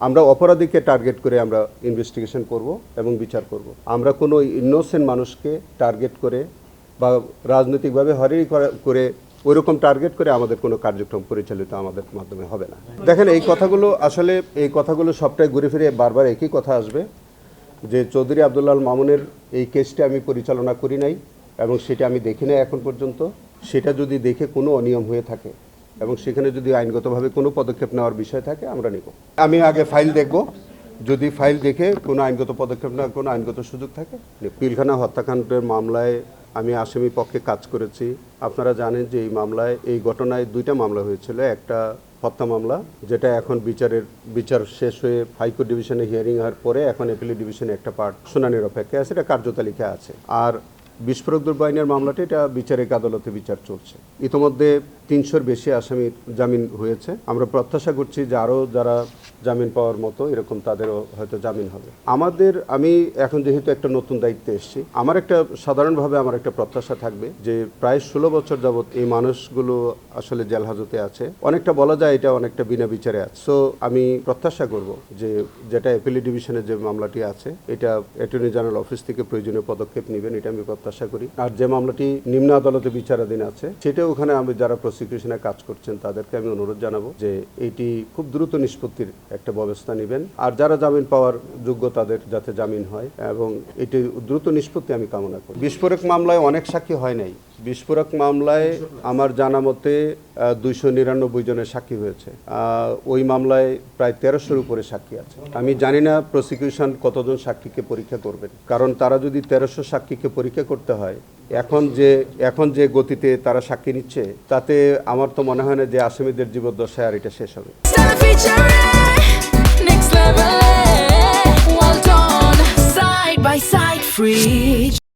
আমরা অপরাধীকে টার্গেট করে আমরা ইনভেস্টিগেশন করব এবং বিচার করব। আমরা কোনো ইনোসেন্ট মানুষকে টার্গেট করে বা রাজনৈতিকভাবে হয়রানি করে ওইরকম টার্গেট করে আমাদের কোনো কার্যক্রম পরিচালিত আমাদের মাধ্যমে হবে না। দেখেন এই কথাগুলো সবটাই ঘুরে ফিরে বারবার একই কথা আসবে যে চৌধুরী আব্দুল্লাহ আল মামুনের এই কেসটা আমি পরিচালনা করি নাই এবং সেটা আমি দেখি নাই এখন পর্যন্ত। সেটা যদি দেখে কোনো অনিয়ম হয়ে থাকে এবং সেখানে যদি আইনগতভাবে কোনো পদক্ষেপ নেওয়ার বিষয় থাকে আমরা নিব। আমি আগে ফাইল দেখব, যদি ফাইল দেখে কোনো আইনগত পদক্ষেপ নেওয়ার কোনো আইনগত সুযোগ থাকে। পিলখানা হত্যাকাণ্ডের মামলায় আমি আসামি পক্ষে কাজ করেছি। আপনারা জানেন যে এই ঘটনায় দুইটা মামলা হয়েছিল। একটা হত্যা মামলা, যেটা এখন বিচার শেষ হয়ে হাইকোর্ট ডিভিশনে হিয়ারিং হওয়ার পরে এখন অ্যাপিলেট ডিভিশনে একটা পার্ট শুনানির অপেক্ষায় আছে, এটা কার্যতালিকা আছে। আর বিস্ফোরক দ্রব্য আইনের মামলাটি এটা বিচারিক আদালতে বিচার চলছে। ইতোমধ্যে 300-র বেশি আসামির জামিন হয়েছে। আমরা প্রত্যাশা করছি যে আরও যারা জামিন পাওয়ার মতো এরকম তাদেরও হয়তো জামিন হবে। আমি এখন যেহেতু একটা নতুন দায়িত্বে এসেছি, সাধারণভাবে আমার একটা প্রত্যাশা থাকবে যে প্রায় 16 বছর যাবৎ এই মানুষগুলো আসলে জেল হাজতে আছে। অনেকটা বলা যায় এটা অনেকটা বিনা বিচারে আছে। সো আমি প্রত্যাশা করব যে যেটা অ্যাপিলেট ডিভিশনের যে মামলাটি আছে এটা অ্যাটর্নি জেনারেল অফিস থেকে প্রয়োজনীয় পদক্ষেপ নেবেন, এটা আমি প্রত্যাশা করি। আর যে মামলাটি নিম্ন আদালতে বিচারাধীন আছে সেটাও ওখানে আমি যারা প্রসিকিউশনে কাজ করছেন তাদেরকে আমি অনুরোধ জানাবো যে এটি খুব দ্রুত নিষ্পত্তির একটা ব্যবস্থা নেবেন। আর যারা জামিন পাওয়ার যোগ্য তাদের যাতে জামিন হয় এবং এটি দ্রুত নিষ্পত্তি আমি কামনা করি। বিস্ফোরক মামলায় অনেক সাক্ষী হয় নাই। বিস্ফোরক মামলায় আমার জানা মতে 299 জনের সাক্ষী হয়েছে। ওই মামলায় প্রায় 1300-র উপরে সাক্ষী আছে। আমি জানি না প্রসিকিউশন কতজন সাক্ষীকে পরীক্ষা করবেন, কারণ তারা যদি 1300 সাক্ষীকে পরীক্ষা করতে হয় এখন যে গতিতে তারা সাক্ষী নিচ্ছে, তাতে আমার তো মনে হয় না যে আসামিদের জীবদ্দশায় আর এটা শেষ হবে। Next level, well done, side by side, free.